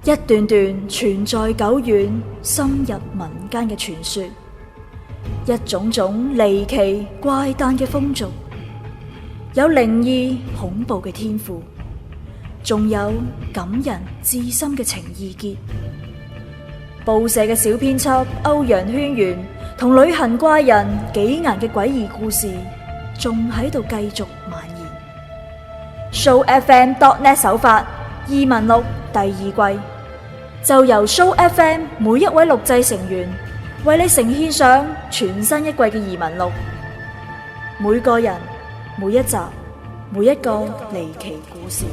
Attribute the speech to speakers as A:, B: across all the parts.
A: 一段段存在久遠、深入民間嘅傳說，一種種離奇怪誕嘅風俗，有靈異恐怖嘅天賦，仲有感人至深嘅情意結。報社嘅小編輯歐陽軒轅同旅行怪人紀岩嘅詭異故事，仲喺度繼續蔓延。SooFM.net 首發異聞錄第二季，就由 SooFM 每一位錄製成員為你呈獻上全新一季嘅異聞錄，每個人、每一集、每一個離奇故事。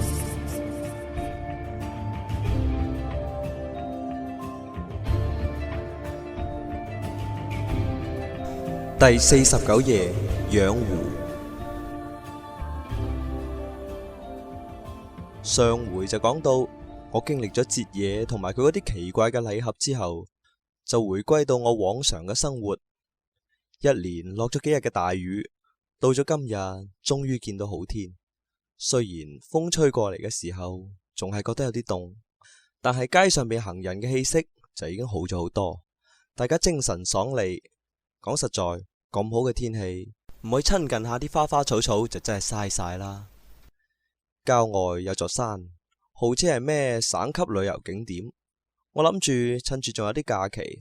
B: 第49夜，養狐。上回就講到，我經歷咗節野同埋佢嗰啲奇怪嘅禮盒之後，就回歸到我往常嘅生活。一連落咗幾日嘅大雨，到咗今日終於見到好天。雖然風吹過嚟嘅時候仲係覺得有啲凍，但係街上面行人嘅氣息就已經好咗好多，大家精神爽利。講實在，咁好嘅天氣，唔去親近下啲花花草草就真係嘥晒啦。郊外有座山，號稱係咩省級旅遊景點。我諗住趁住仲有啲假期，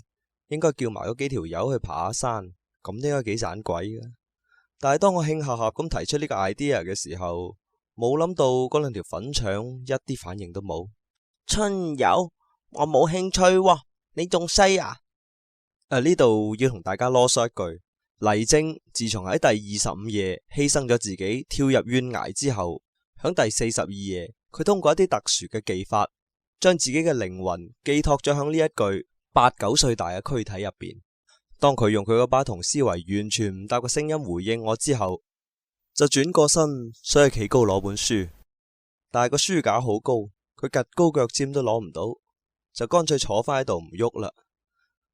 B: 應該叫埋嗰幾條友去爬下山，咁應該幾盞鬼嘅。但係當我興下合咁提出呢個 idea 嘅時候，冇諗到嗰兩條粉腸一啲反應都冇。
C: 親友，我冇興趣喎，你仲細啊？
B: 呢度要同大家囉嗦一句，黎晶自從喺第25夜犧牲咗自己跳入懸崖之後，響第42夜，佢通過一啲特殊嘅技法，將自己嘅靈魂寄託咗響呢一具8、9歲大嘅軀體入邊。當佢用佢嗰把同思維完全唔搭嘅聲音回應我之後，就轉過身想去企高攞本書，但係個書架好高，佢趷高腳尖都攞唔到，就乾脆坐翻喺度唔喐啦。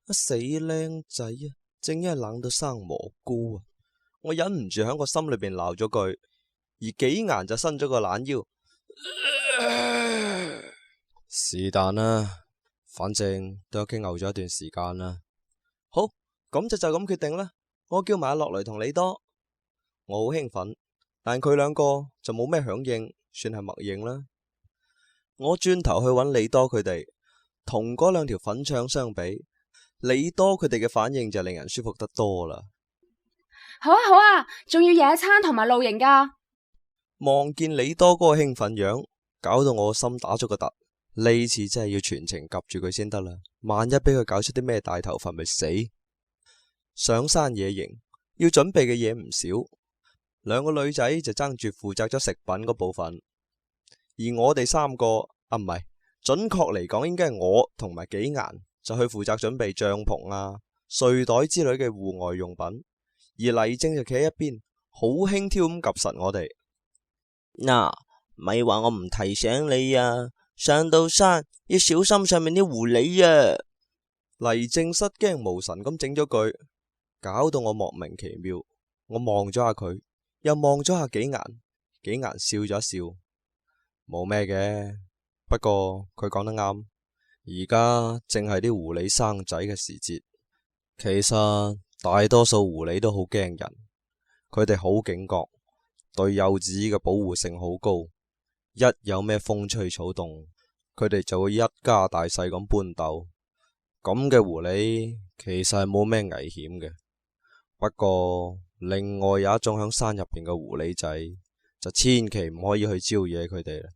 B: 死靚仔啊，正因係冷到生蘑菇啊！我忍唔住喺個心裏邊鬧咗句，而紀岩就伸咗個懶腰。是但啦，反正都已經嘔咗一段時間啦。好，咁就咁決定啦。我叫埋阿樂雷同李多。我好興奮，但佢兩個就冇咩響應，算係默認啦。我轉頭去揾李多佢哋，同嗰兩條粉腸相比，李多佢哋嘅反應就令人舒服得多啦。
D: 好啊好啊，仲要野餐同埋露營噶。
B: 望見李多嗰個興奮樣，搞到我心打咗個突。呢次真係要全程夾住佢先得啦，萬一俾佢搞出啲咩大頭佛咪死。上山野營要準備嘅嘢唔少，兩個女仔就爭住負責咗食品嗰部分，而我哋三個唔係，準確嚟講應該係我同埋紀岩就去負責準備帳篷啊、睡袋之類嘅戶外用品，而黎晶就企喺一邊，好輕佻咁及實我哋。
C: 嗱，咪話我唔提醒你啊！上到山要小心上面啲狐狸啊！
B: 黎晶失驚無神咁整咗句，搞到我莫名其妙。我望咗下佢，又望咗下紀岩，紀岩笑咗一笑，冇咩嘅。不過佢講得啱，而家正係啲狐狸生仔嘅時節。其實大多數狐狸都好驚人，佢哋好警覺，對幼子嘅保護性好高。一有咩風吹草動，佢哋就會一家大細咁搬竇。咁嘅狐狸其實係冇咩危險嘅。不過另外有一種響山入邊嘅狐狸仔，就千祈唔可以去招惹佢哋啦。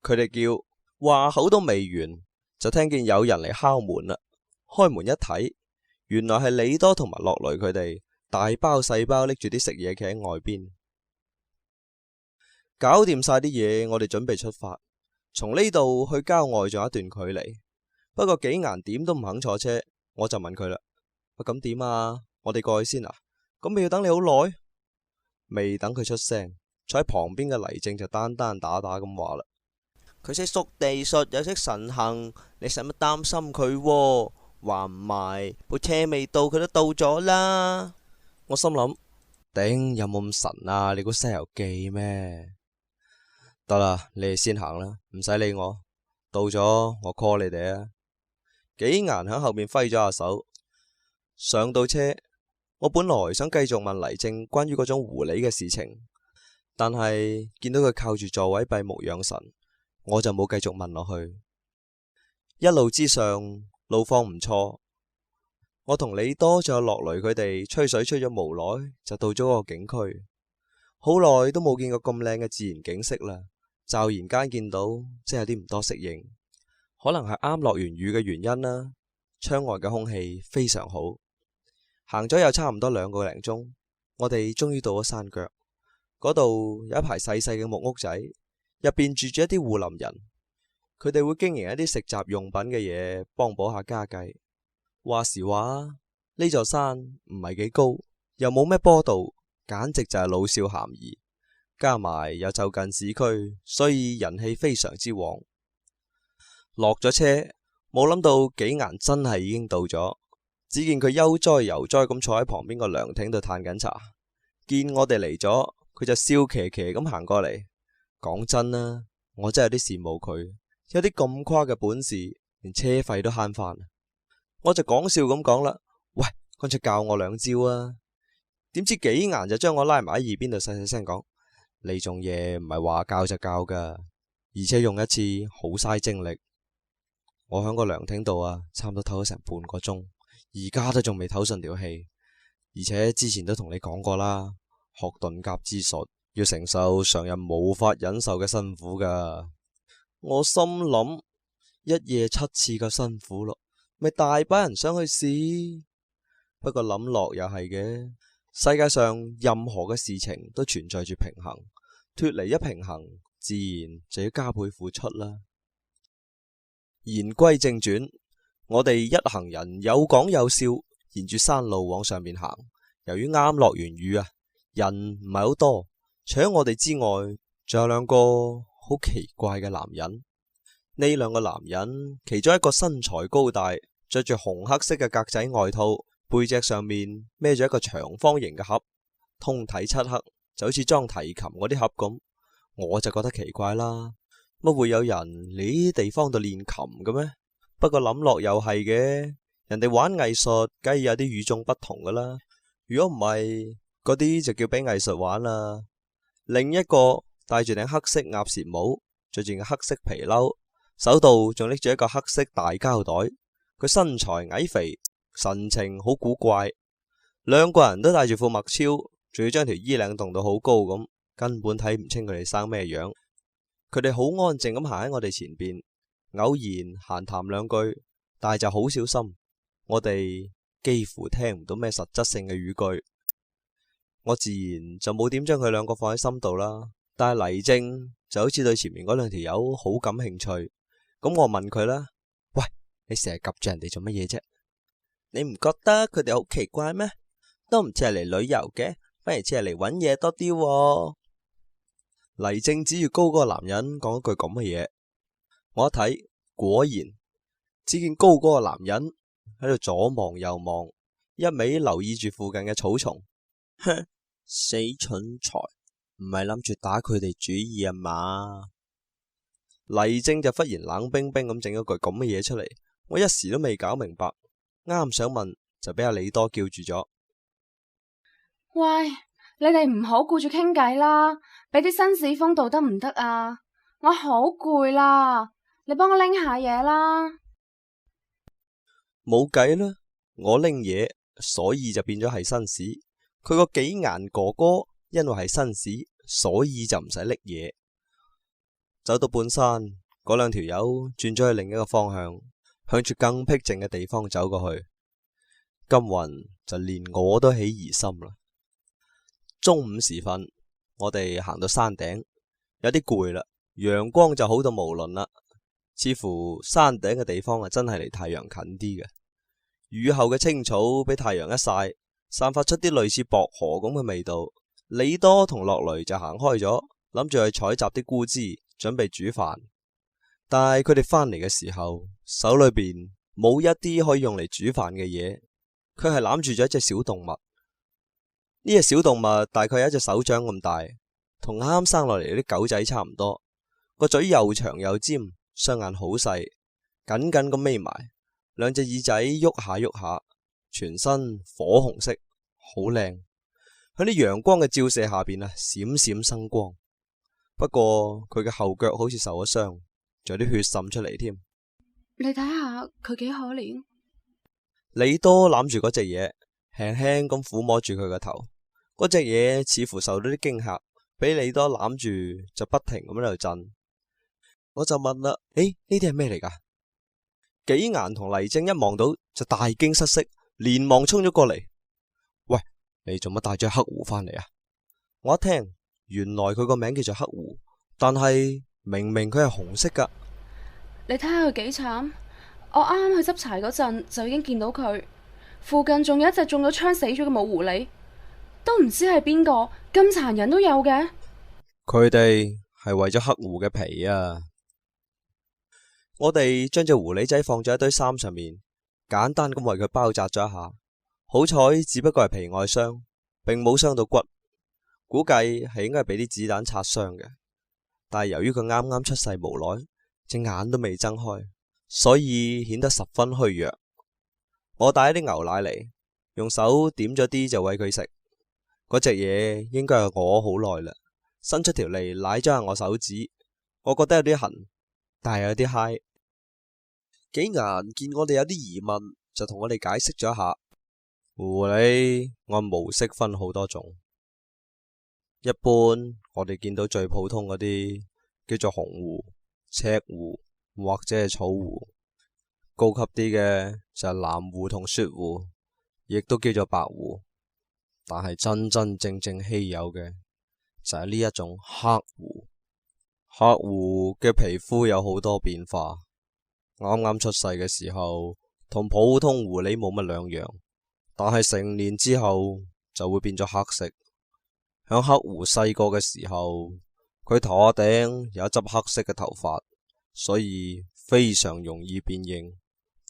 B: 佢哋叫，話口都未完，就聽見有人嚟敲門啦。開門一睇，原來係李多同埋樂雷佢哋大包細包拎住啲食嘢企喺外邊。搞掂晒啲嘢，我哋準備出發。從呢度去郊外仲有一段距離，不過紀岩點都唔肯坐車，我就問佢啦：咁點啊？我哋過去先啊？咁咪要等你好耐？未等佢出聲，坐喺旁邊嘅黎正就單單打打咁話啦：
C: 佢識縮地術又識神行，你使乜擔心佢喎？話唔埋部車未到，佢都到咗啦。
B: 我心諗，頂，有冇咁神啊？你估西遊記咩？得啦，你哋先行啦，唔使理我。到咗，我 call 你哋啊！紀顏響後面揮咗下手。上到車，我本來想繼續問黎正關於嗰種狐狸嘅事情，但係見到佢靠住座位閉目養神，我就冇繼續問落去。一路之上，路況唔錯。我同李多仲有樂雷佢哋吹水吹咗無耐，就到咗嗰個景區。好耐都冇見過咁靚嘅自然景色啦，驟然間見到，真係有啲唔多適應。可能係啱落完雨嘅原因啦。窗外嘅空氣非常好。行咗有差唔多2個零鐘，我哋終於到咗山腳。嗰度有一排細細嘅木屋仔，入邊住住一啲護林人，佢哋會經營一啲食雜用品嘅嘢，幫補下家計。話時話，呢座山唔係幾高，又冇咩坡度，簡直就係老少咸宜。加埋又就近市區，所以人氣非常之旺。落咗車，冇諗到紀顏真係已經到咗。只見佢悠哉悠哉咁坐喺旁邊個涼亭度嘆緊茶，見我哋嚟咗，佢就笑騎騎咁行過嚟。講真啦，我真係有啲羨慕佢，有啲咁誇嘅本事，連車費都慳翻。我就講笑咁講啦，喂，乾脆教我2招啊！點知紀顏就將我拉埋喺耳邊度細細聲講，呢種嘢唔係話教就教噶，而且用一次好嘥精力。我響個涼亭度啊，差唔多唞咗成半個鐘，而家都仲未唞順條氣。而且之前都同你講過啦，學遁甲之術要承受常人無法忍受嘅辛苦噶。我心諗1夜7次咁辛苦咯，咪大把人想去試。不過諗落又係嘅，世界上任何嘅事情都存在住平衡，脫離一平衡，自然就要加倍付出啦。言歸正傳，我哋一行人有講有笑，沿住山路往上面行。由於啱落完雨啊，人唔係好多，除咗我哋之外，仲有2個好奇怪嘅男人。呢2個男人，其中一個身材高大，着住紅黑色嘅格仔外套，背脊上面孭住一個長方形嘅盒，通體漆黑，就好似裝提琴嗰啲盒咁。我就覺得奇怪啦，乜會有人嚟呢啲地方度練琴嘅咩？不過諗落又係嘅，人哋玩藝術，梗係有啲與眾不同噶啦。如果唔係，嗰啲就叫俾藝術玩啦。另一個戴住頂黑色鴨舌帽，着住個黑色皮褸，手度仲拎住一個黑色大膠袋。佢身材矮肥，神情好古怪。2個人都戴住副墨超，仲要將條衣領戙到好高咁，根本睇唔清佢哋生咩樣。佢哋好安靜咁行喺我哋前邊，偶然閒談2句，但係就好小心。我哋幾乎聽唔到咩實質性嘅語句。我自然就冇點將佢2個放喺心度啦。但係黎正就好似對前面嗰2條友好感興趣。咁我問佢啦，喂，你成日及住人哋做乜嘢啫？
C: 你唔覺得佢哋好奇怪咩？都唔似係嚟旅遊嘅，反而似係嚟搵嘢多啲喎。
B: 黎正指住高嗰個男人講一句咁嘅嘢，我一睇，果然只見高嗰個男人喺度左望右望，一味留意住附近嘅草叢。
C: 哼，死蠢材，唔係諗住打佢哋主意啊嘛？
B: 黎正就忽然冷冰冰咁整咗句咁嘅嘢出嚟，我一時都未搞明白，啱想問就俾阿李多叫住咗。
D: 喂，你哋唔好顧住傾偈啦，俾啲紳士風度得唔得啊？我好攰啦，你幫我拎下嘢啦。
B: 冇計啦，我拎嘢，所以就變咗係紳士。佢個紀顏哥哥因為係紳士，所以就唔使拎嘢。走到半山，嗰2條友轉咗去另一個方向，向住更僻靜嘅地方走過去。金雲就連我都起疑心啦。中午時分，我哋行到山頂，有啲攰啦，陽光就好到無倫啦，似乎山頂嘅地方真係離太陽近啲嘅。雨後嘅青草俾太陽一曬，散發出啲類似薄荷咁嘅味道。李多同樂雷就行開咗，諗住去採集啲菇枝，準備煮飯。但係佢哋返嚟嘅時候，手裏邊冇一啲可以用嚟煮飯嘅嘢，佢係攬住咗一隻小動物。呢隻小動物大概有1隻手掌咁大，同啱生落嚟啲狗仔差唔多，個嘴又長又尖，雙眼好細，緊緊咁眯埋，兩隻耳仔喐下喐下，全身火紅色，好靚。喺啲陽光嘅照射下邊啊，閃閃生光。不過佢嘅後腳好似受咗傷，仲有啲血滲出嚟添。
D: 你睇下佢幾可憐。
B: 李多攬住嗰隻嘢，輕輕咁撫摸住佢個頭。嗰隻嘢似乎受到啲驚嚇，俾李多攬住就不停咁喺度震。我就問啦，呢啲係咩嚟噶？紀顏同黎正一望到就大驚失色，連忙衝咗過嚟。喂，你做乜帶咗黑狐翻嚟啊？我一聽，原來佢個名叫做黑狐，但係明明佢係紅色噶。
D: 你睇下佢幾慘，我啱啱去執柴嗰陣就已經見到佢，附近仲有一隻中咗槍死咗嘅母狐狸，都唔知係邊個，咁殘忍都有嘅。
B: 佢哋係為咗黑狐嘅皮啊！我哋將隻狐狸仔放咗喺堆衫上面，簡單咁為佢包紮咗一下。好彩只不過係皮外傷，並冇傷到骨，估計係應該係俾啲子彈擦傷嘅。但係由於佢啱啱出世無耐，隻眼都未睜開，所以顯得十分虛弱。我帶咗啲牛奶嚟，用手點咗啲就餵佢食。嗰隻嘢應該係餓好耐啦，伸出條脷舐咗下我手指，我覺得有啲痕，但係有啲嗨。紀顏見我哋有啲疑問，就同我哋解釋咗一下。狐狸按毛色分好多種，一般我哋見到最普通嗰啲叫做紅狐、赤狐或者係草狐，高級啲嘅就係藍狐同雪狐，亦都叫做白狐。但係真真正正稀有嘅就係呢一種黑狐。黑狐嘅皮膚有好多變化，啱啱出世嘅時候同普通狐狸冇乜兩樣，但係成年之後就會變咗黑色。響黑狐細個嘅時候，佢頭頂有一執黑色嘅頭髮，所以非常容易辨認。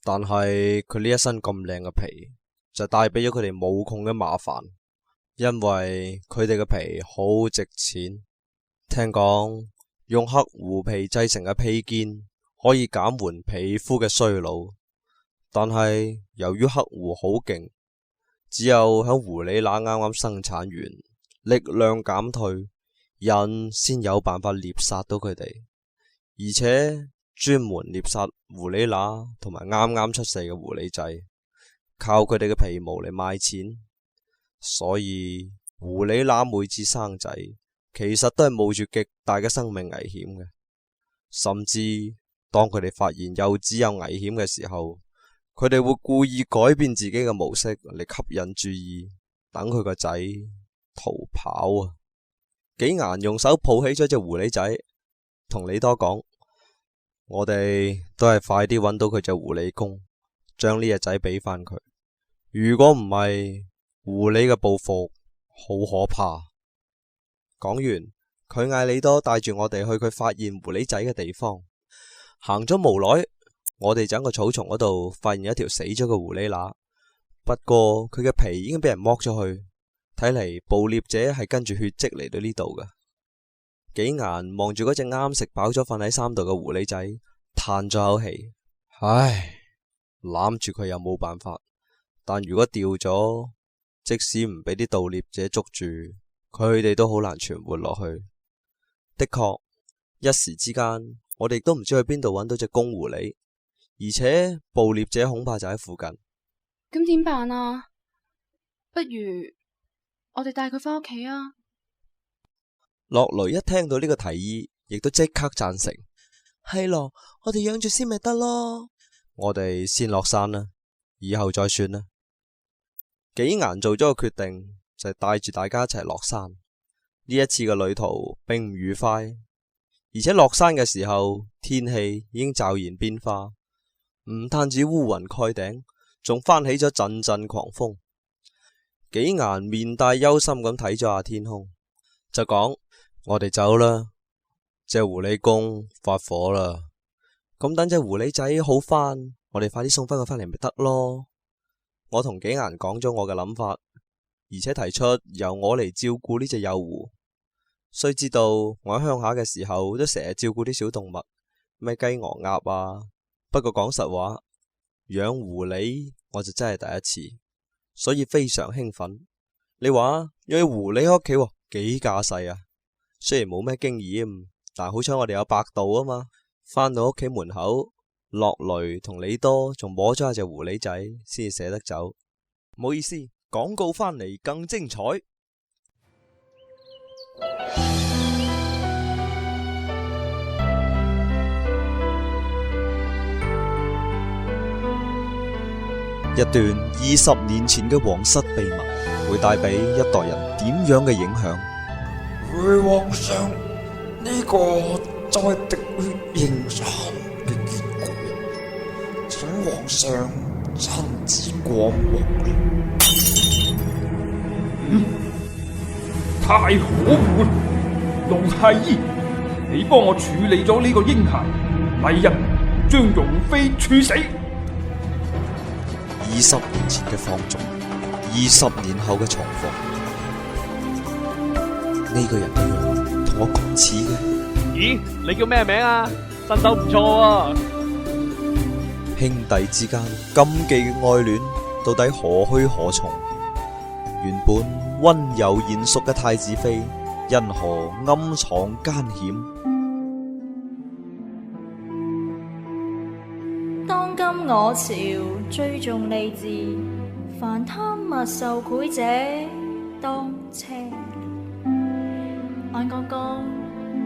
B: 但係佢呢一身咁靚嘅皮就帶俾咗佢哋無窮嘅麻煩，因為佢哋嘅皮好值錢。聽講用黑狐皮製成嘅披肩可以減緩皮膚嘅衰老，但係由於黑狐好勁，只有響狐狸乸啱啱生產完，力量減退，人先有辦法獵殺到佢哋，而且專門獵殺狐狸乸同埋啱啱出世嘅狐狸仔，靠佢哋嘅皮毛嚟賣錢。所以狐狸乸每次生仔，其實都係冒住極大嘅生命危險嘅，甚至當佢哋發現幼子有危險嘅時候，佢哋會故意改變自己嘅模式嚟吸引注意，等佢個仔逃跑啊！紀顏用手抱起咗隻狐狸仔，同李多講：我哋都係快啲揾到佢隻狐狸公，將呢隻仔俾翻佢。如果唔係，狐狸嘅報復好可怕。講完，佢嗌李多帶住我哋去佢發現狐狸仔嘅地方。行咗無耐，我哋就喺個草叢嗰度發現有一條死咗嘅狐狸乸，不過佢嘅皮已經俾人剝咗去，睇嚟捕獵者係跟住血跡嚟到呢度㗎。紀顏望住嗰隻啱食飽咗瞓喺衫度嘅狐狸仔，嘆咗口氣，唉，攬住佢又冇辦法，但如果掉咗，即使唔俾啲盜獵者捉住，佢哋都好難存活落去。的確，一時之間，我哋都唔知去邊度揾到隻公狐狸，而且捕獵者恐怕就喺附近。
D: 咁點辦啊？不如我哋帶佢返屋企啊！
B: 洛雷一聽到呢個提議，亦都即刻贊成。係咯，我哋養住先咪得咯。我哋先落山啦，以後再算啦。紀顏做咗個決定，就係帶住大家一齊落山。呢一次嘅旅途並唔愉快，而且落山嘅時候天氣已經驟然變化，唔單止烏雲蓋頂，仲翻起咗陣陣狂風。紀顏面帶憂心咁睇咗下天空，就講：我哋走啦，隻狐狸公發火啦。咁等隻狐狸仔好翻，我哋快啲送翻佢翻嚟咪得咯。我同紀顏講咗我嘅諗法，而且提出由我嚟照顧呢隻幼狐。須知道我喺鄉下嘅時候都成日照顧啲小動物，咩雞鵝鴨啊。不過講實話，養狐狸我就真係第一次，所以非常興奮。你話養狐狸喺屋企喎，幾架勢啊！雖然冇咩經驗，但好彩我哋有百度啊嘛。返到屋企門口，樂雷同李多仲摸咗下隻狐狸仔，先至捨得走。唔好意思，廣告返嚟更精彩。一段20年前嘅皇室秘密，會帶俾一代人點樣嘅影響？
E: 回皇上，呢個就係滴血認親嘅結果，請皇上親自過目。
F: 太可惡啦！盧太醫，你幫我處理咗呢個嬰孩，嚟日將容妃處死。
B: 20年前嘅放縱，20年後嘅重逢，呢個人嘅樣同我咁似嘅。
G: 咦，你叫咩名啊？身手唔錯喎。
B: 兄弟之間禁忌嘅愛戀，到底何去何從？原本溫柔賢淑嘅太子妃，因何暗藏奸險？
A: 當今我朝最重利治，凡貪墨受賄者當車裂。安公公，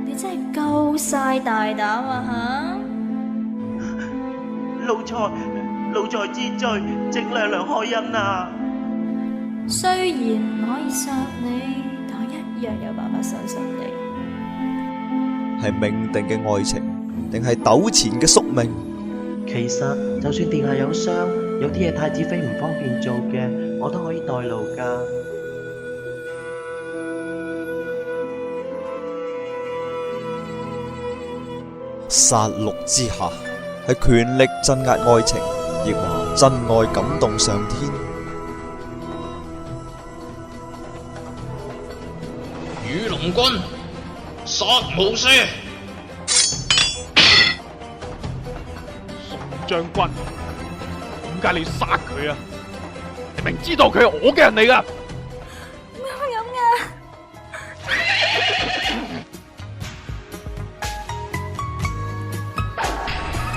A: 你真係夠晒大膽啊
H: 奴才知罪，請娘娘開恩啊！
A: 雖然唔可以殺你，但我一樣有辦法收拾你。
B: 係命定嘅愛情，定係糾纏嘅宿命？
H: 其實就算殿下有傷，有啲嘢太子妃唔方便做嘅，我都可以代勞噶。
B: 殺戮之下，係權力鎮壓愛情，亦話真愛感動上天。
I: 羽龍軍殺無赦。
G: 將軍，點解你要殺佢啊？你明知道佢係我嘅人嚟噶。
A: 咁噶？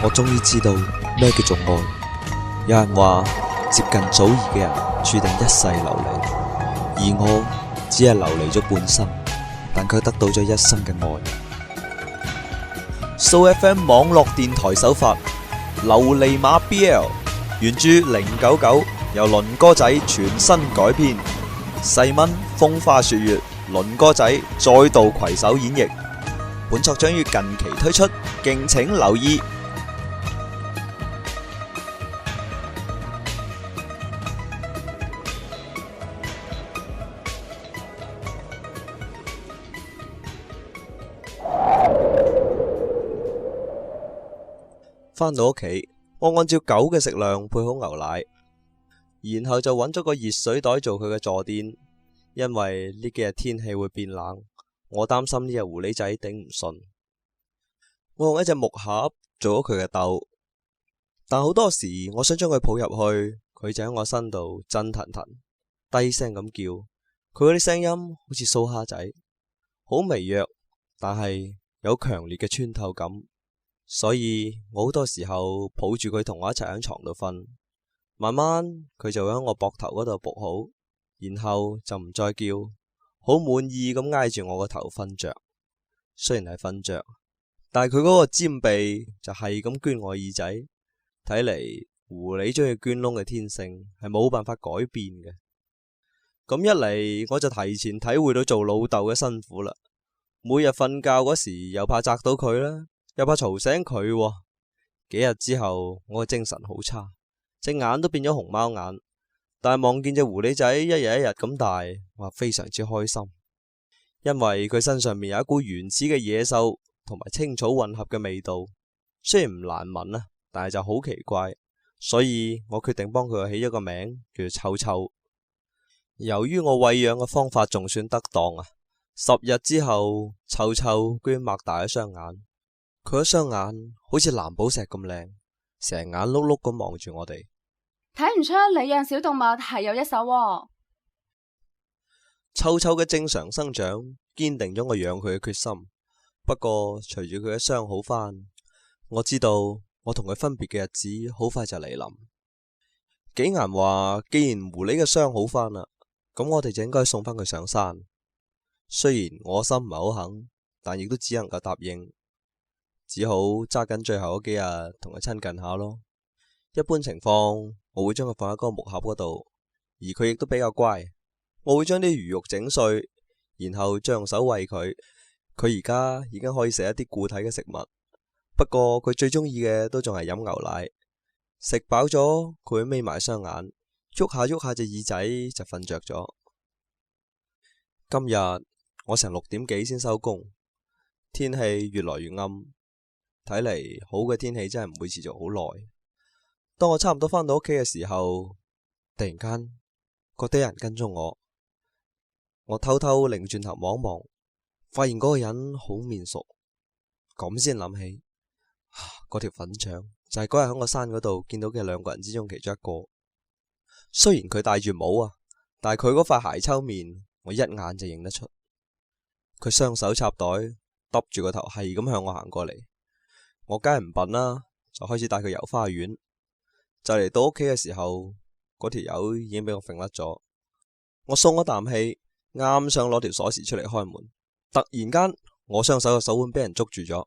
B: 我終於知道咩叫做愛。有人話接近祖兒嘅人注定一世流離，而我只係流離咗半生，但卻得到咗一生嘅愛。蘇 FM 網絡電台首發。琉璃馬 BL 原著099，由倫哥仔全新改編，細蚊風花雪月，倫哥仔再度攜手演繹。本作將於近期推出，敬請留意。返到屋企，我按照狗嘅食量配好牛奶，然後就揾咗個熱水袋做佢嘅坐墊，因為呢幾日天氣會變冷，我擔心呢隻狐狸仔頂唔順。我用一隻木盒做咗佢嘅竇，但好多時我想將佢抱入去，佢就喺我身度震騰騰，低聲咁叫，佢嗰啲聲音好似蘇蝦仔，好微弱，但係有強烈嘅穿透感。所以我好多時候抱住佢同我一齊喺床度瞓，慢慢佢就會喺我膊頭嗰度伏好，然後就唔再叫，好滿意咁挨住我個頭瞓着。雖然係瞓着，但係佢嗰個尖鼻就係咁捐我耳仔。睇嚟狐狸中意捐窿嘅天性係冇辦法改變嘅。咁一嚟我就提前體會到做老豆嘅辛苦啦。每日瞓覺嗰時又怕扎到佢啦，又怕嘈醒佢喎。幾日之後，我嘅精神好差，隻眼都變咗熊貓眼。但係望見隻狐狸仔一日一日咁大，我非常之開心，因為佢身上面有一股原始嘅野獸同埋青草混合嘅味道，雖然唔難聞啊，但係就好奇怪，所以我決定幫佢起咗個名叫做臭臭。由於我餵養嘅方法仲算得當啊，10日之後，臭臭居然擘大咗雙眼。佢一雙眼好似藍寶石咁靚，成眼碌碌咁望住我哋。
D: 睇唔出你養小動物係有一手喎。
B: 臭臭嘅正常生長堅定咗我養佢嘅決心。不過隨住佢嘅傷好返，我知道我同佢分別嘅日子好快就嚟臨。紀岩話，既然狐狸嘅傷好返啦，咁我哋就應該送返佢上山。雖然我心唔係好肯，但亦都只能夠答應，只好揸緊最後嗰幾日同佢親近下咯。一般情況，我會將佢放喺嗰個木盒嗰度，而佢亦都比較乖。我會將啲魚肉整碎，然後再用手餵佢。佢而家已經可以食一啲固體嘅食物，不過佢最中意嘅都仲係飲牛奶。食飽咗，佢會眯埋雙眼，喐下喐下隻耳仔就瞓着咗。今日我成6點幾先收工，天氣越來越暗，睇嚟好嘅天氣真係唔會持續好耐。當我差唔多返到屋企嘅時候，突然間覺得有人跟蹤我。我偷偷擰轉頭望望，發現嗰個人好面熟，咁先諗起，嗰條粉腸就係嗰日喺我山嗰度見到嘅2個人之中其中一個。雖然佢戴住帽啊，但係佢嗰塊鞋抽面，我一眼就認得出。佢雙手插袋，耷住個頭，係咁向我行過嚟。我梗係唔笨啦，就開始帶佢遊花園。就嚟到屋企嘅時候，嗰條友已經俾我揈甩咗。我鬆咗啖氣，啱想攞條鎖匙出嚟開門，突然間我雙手嘅手腕俾人捉住咗。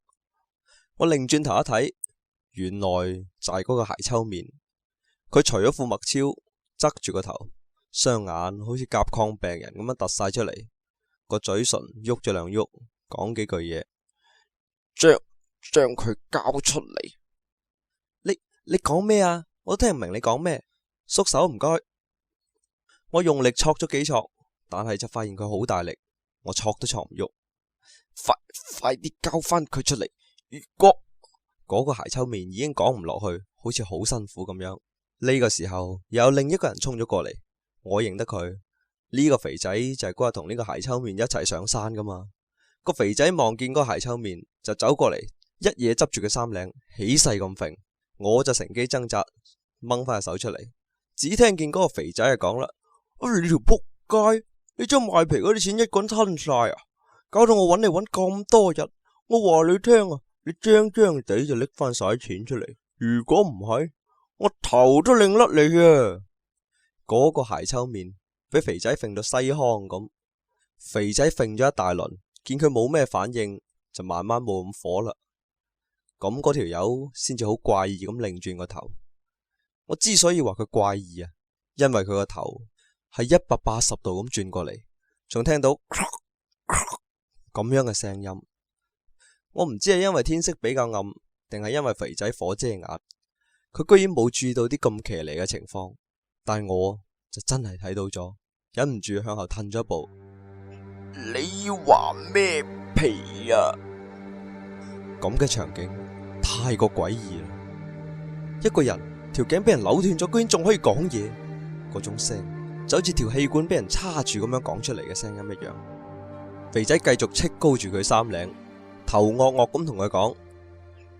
B: 我擰轉頭一睇，原來就係嗰個鞋抽面。佢除咗副墨超，側住個頭，雙眼好似甲亢病人咁樣突晒出嚟，個嘴唇喐咗兩喐，講幾句嘢，
E: 將佢交出嚟。
B: 你講咩啊？我都聽唔明你講咩。縮手唔該。我用力戳咗幾戳，但係就發現佢好大力，我戳都戳唔喐。
E: 快啲交翻佢出嚟！如果
B: 嗰個鞋抽面已經講唔落去，好似好辛苦咁樣。呢個時候又有另一個人衝咗過嚟，我認得佢。呢個肥仔就係嗰日同呢個鞋抽面一齊上山噶嘛。個肥仔望見嗰個鞋抽面就走過嚟，一嘢執住佢衫領，起勢咁揈。我就乘機掙扎，掹翻隻手出嚟。只聽見嗰個肥仔就講啦：你條仆街，你將賣皮嗰啲錢一個人吞晒啊！搞到我揾你揾咁多日。我話你聽啊，你張張地就拎翻晒啲錢出嚟。如果唔係，我頭都擰甩你啊！嗰個鞋抽面俾肥仔揈到西康咁。肥仔揈咗一大輪，見佢冇咩反應，就慢慢冇咁火啦。咁嗰條友先至好怪異咁擰轉個頭。我之所以話佢怪異啊，因為佢個頭係180度咁轉過嚟，仲聽到咁樣嘅聲音。我唔知係因為天色比較暗，定係因為肥仔火遮眼，佢居然冇注意到啲咁騎呢嘅情況。但係我就真係睇到咗，忍唔住向後褪咗一步。
E: 你話咩皮啊？
B: 咁嘅場景太過詭異啦！一個人條頸俾人扭斷咗，居然仲可以講嘢，嗰種聲就好似條氣管俾人叉住咁樣講出嚟嘅聲音一樣。肥仔繼續戚高住佢衫領，頭惡惡咁同佢講：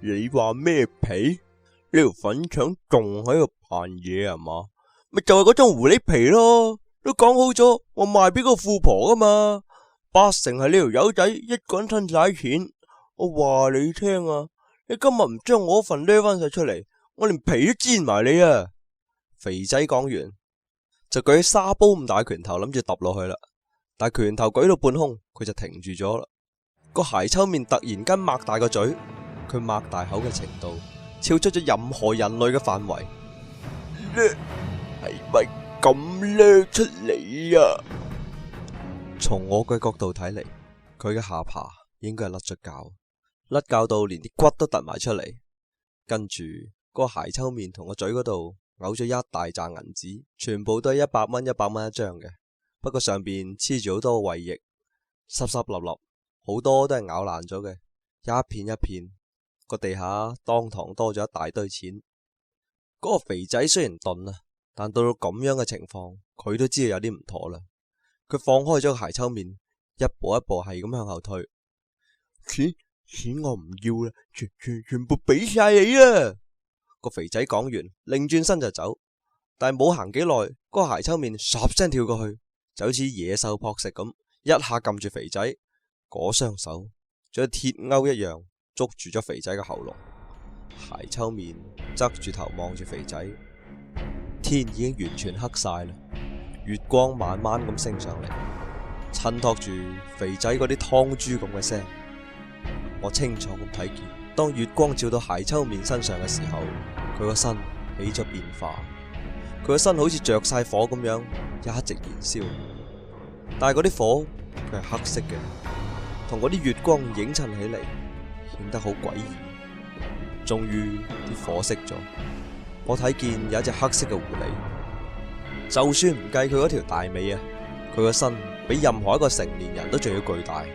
B: 你話咩皮？呢條粉腸仲喺度扮嘢係嘛？咪就係嗰張狐狸皮咯！都講好咗，我賣俾個富婆噶嘛，8成係呢條友仔一個人吞晒錢。我話你聽啊，你今日唔將我份孭翻晒出嚟，我連皮都煎埋你啊！肥仔講完就舉起沙煲咁大拳頭諗住揼落去啦，但係拳頭舉到半空，佢就停住咗啦。個鞋抽面突然間擘大個嘴，佢擘大口嘅程度超出咗任何人類嘅範圍。
E: 叻係咪咁叻出嚟啊？
B: 從我嘅角度睇嚟，佢嘅下巴應該係甩咗臼，甩臼到連啲骨都突埋出嚟。跟住個鞋抽面同個嘴嗰度嘔咗一大紮銀紙，全部都係100蚊100蚊一張嘅。不過上邊黐住好多胃液，濕濕立立，好多都係咬爛咗嘅，一片一片。個地下當堂多咗一大堆錢。嗰個肥仔雖然鈍啊，但到咁樣嘅情況，佢都知道有啲唔妥啦。佢放開咗個鞋抽面，一步一步係咁向後退。錢我唔要啦，全部俾晒你啦。個肥仔講完，擰轉身就走，但係冇行幾耐，個鞋抽面唰聲跳過去，就好似野獸撲食咁，一下撳住肥仔，嗰雙手就好似鐵鈎一樣捉住咗肥仔嘅喉嚨。鞋抽面側住頭望住肥仔，天已經完全黑晒啦，月光慢慢咁升上嚟，襯托住肥仔嗰啲湯豬咁嘅聲。我清楚咁睇見，當月光照到鞋抽面身上嘅時候，佢個身起咗變化，佢個身好似着晒火咁樣一直燃燒，但係嗰啲火佢係黑色嘅，同嗰啲月光映襯起嚟，顯得好詭異。終於啲火熄咗，我睇見有一隻黑色嘅狐狸，就算唔計佢嗰條大尾啊，佢個身比任何一個成年人都仲要巨大。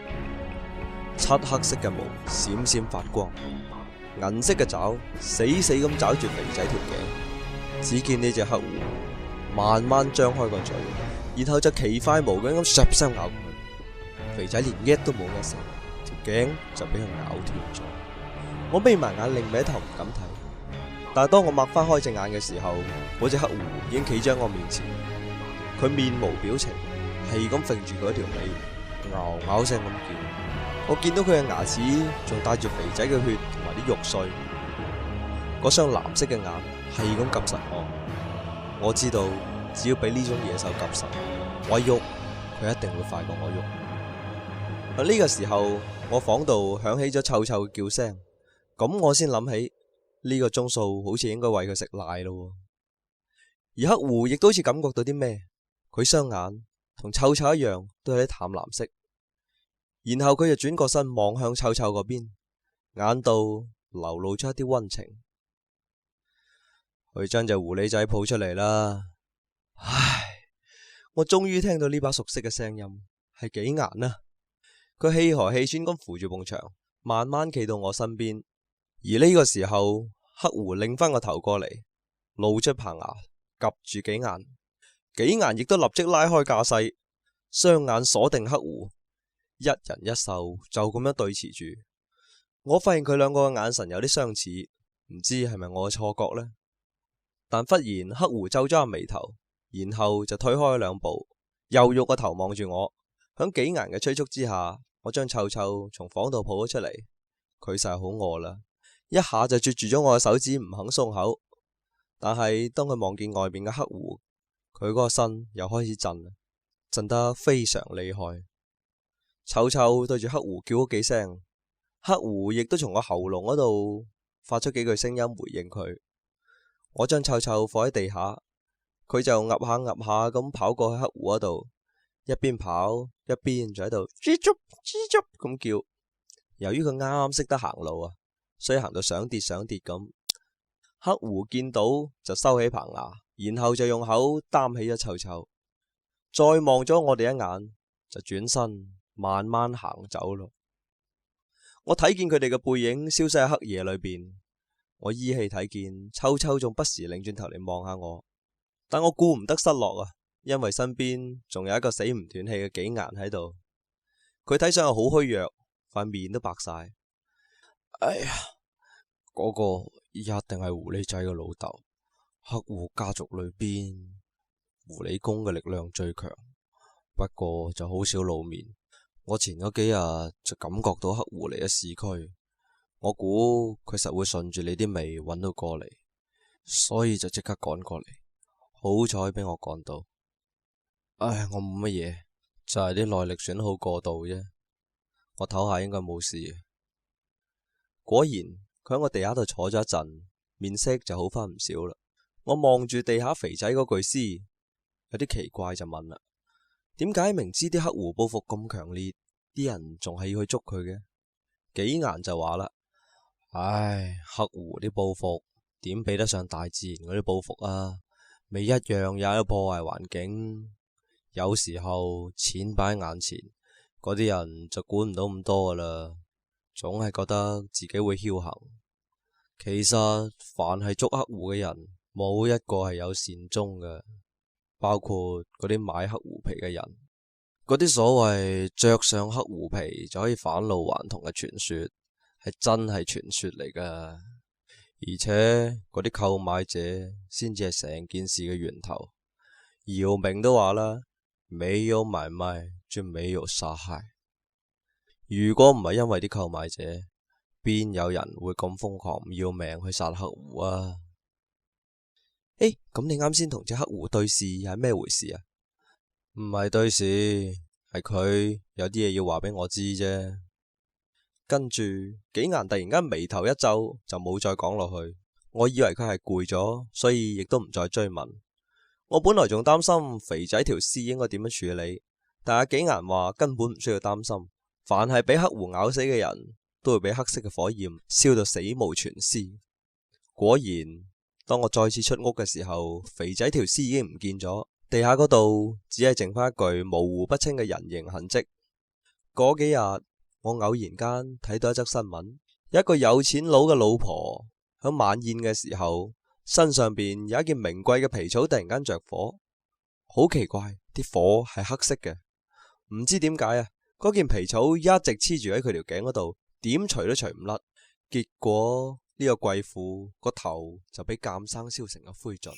B: 漆黑色嘅毛閃閃發光，銀色嘅爪死死咁抓住肥仔條頸。只見呢隻黑狐慢慢張開個嘴，然後就奇快無比咁唰聲咬佢。肥仔連一都冇一聲，條頸就俾佢咬斷咗。我眯埋眼，擰歪頭唔敢睇。但係當我擘翻開隻眼嘅時候，嗰隻黑狐已經企咗喺我面前。佢面無表情，係咁揈住佢一條尾，嗷嗷聲咁叫。我見到佢嘅牙齒仲帶住肥仔嘅血同埋啲肉碎，嗰雙藍色嘅眼係咁夾實我。我知道只要俾呢種野獸夾實，我喐佢一定會快過我喐。呢個時候，我房度響起咗臭臭嘅叫聲。咁我先諗起呢個鐘數好似應該餵佢食奶咯。而黑狐亦都好似感覺到啲咩，佢雙眼同臭臭一樣都係啲淡藍色，然後佢就轉過身望向臭臭嗰邊，眼度流露出一啲溫情。去將隻狐狸仔抱出嚟啦！唉，我終於聽到呢把熟悉嘅聲音，係幾顏啊！佢氣何氣喘咁扶住埲牆，慢慢企到我身邊。而呢個時候，黑狐擰翻個頭過嚟，露出棚牙，夾住幾眼。幾眼亦都立即拉開架勢，雙眼鎖定黑狐，一人一獸就咁樣對峙住。我發現佢兩個嘅眼神有啲相似，唔知係咪我嘅錯覺呢？但忽然黑狐皺咗下眉頭，然後就退開咗兩步，又喐個頭望住我。響幾眼嘅催促之下，我將臭臭從房度抱咗出嚟。佢實係好餓啦，一下就捉住咗我嘅手指，唔肯鬆口。但係當佢望見外面嘅黑狐，佢嗰個身又開始震，震得非常厲害。臭臭對住黑狐叫咗幾聲，黑狐亦都從我喉嚨嗰度發出幾句聲音回應佢。我將臭臭放喺地下，佢就岌下岌下咁跑過去黑狐嗰度，一邊跑一邊就喺度吱吱吱吱咁叫。由於佢啱啱識得行路啊，所以行到想跌想跌咁。黑狐見到就收起棚牙，然後就用口擔起咗臭臭，再望咗我哋一眼，就轉身慢慢行走咯。我睇見佢哋嘅背影消失喺黑夜裏邊，我依稀睇見臭臭仲不時擰轉頭嚟望下我，但我顧唔得失落啊，因為身邊仲有一個死唔斷氣嘅幾顏喺度。佢睇上去好虛弱，塊面都白晒。哎呀，嗰個一定係狐狸仔嘅老豆。黑狐家族裏邊，狐狸公嘅力量最強，不過就好少露面。我前嗰幾日就感覺到黑狐嚟咗市區，我估佢實會順住你啲味揾到過嚟，所以就即刻趕過嚟。好彩俾我趕到。唉，我冇乜嘢，就係啲耐力損耗過度啫。我唞下應該冇事。果然佢喺我地下度坐咗一陣，面色就好翻唔少啦。我望住地下肥仔嗰具屍，有啲奇怪就問啦：點解明知啲黑狐報復咁強烈，啲人仲係要去捉佢嘅？幾顏就話啦：唉，黑狐啲報復點比得上大自然嗰啲報復啊？咪一樣有喺度破壞環境。有時候錢擺喺眼前，嗰啲人就管唔到咁多噶啦，總係覺得自己會僥倖。其實凡係捉黑狐嘅人，冇一個係有善終嘅，包括嗰啲買黑狐皮嘅人，嗰啲所謂着上黑狐皮就可以返老還童嘅傳說，係真係傳說嚟噶，而且嗰啲購買者先至係成件事嘅源頭。姚明都話啦，沒有買賣就沒有殺害。如果唔係因為啲購買者，邊有人會咁瘋狂唔要命去殺黑狐啊？咁你啱先同隻黑狐對視係咩回事啊？唔係對視，係佢有啲嘢要話俾我知啫。跟住紀岩突然間眉頭一皺，就冇再講落去。我以為佢係攰咗，所以亦都唔再追問。我本來仲擔心肥仔條屍應該點樣處理，但阿紀岩話根本唔需要擔心，凡係俾黑狐咬死嘅人都會俾黑色嘅火焰燒到死無全屍。果然，當我再次出屋嘅時候，肥仔條屍已經唔見咗，地下嗰度只係剩翻一具模糊不清嘅人形痕跡。嗰幾日，我偶然間睇到一則新聞，一個有錢佬嘅老婆喺晚宴嘅時候，身上邊有一件名貴嘅皮草突然間着火，好奇怪，啲火係黑色嘅，唔知點解啊！嗰件皮草一直黐住喺佢條頸嗰度，點除都除唔甩，結果呢個貴婦個頭就俾鑑生燒成咗灰燼。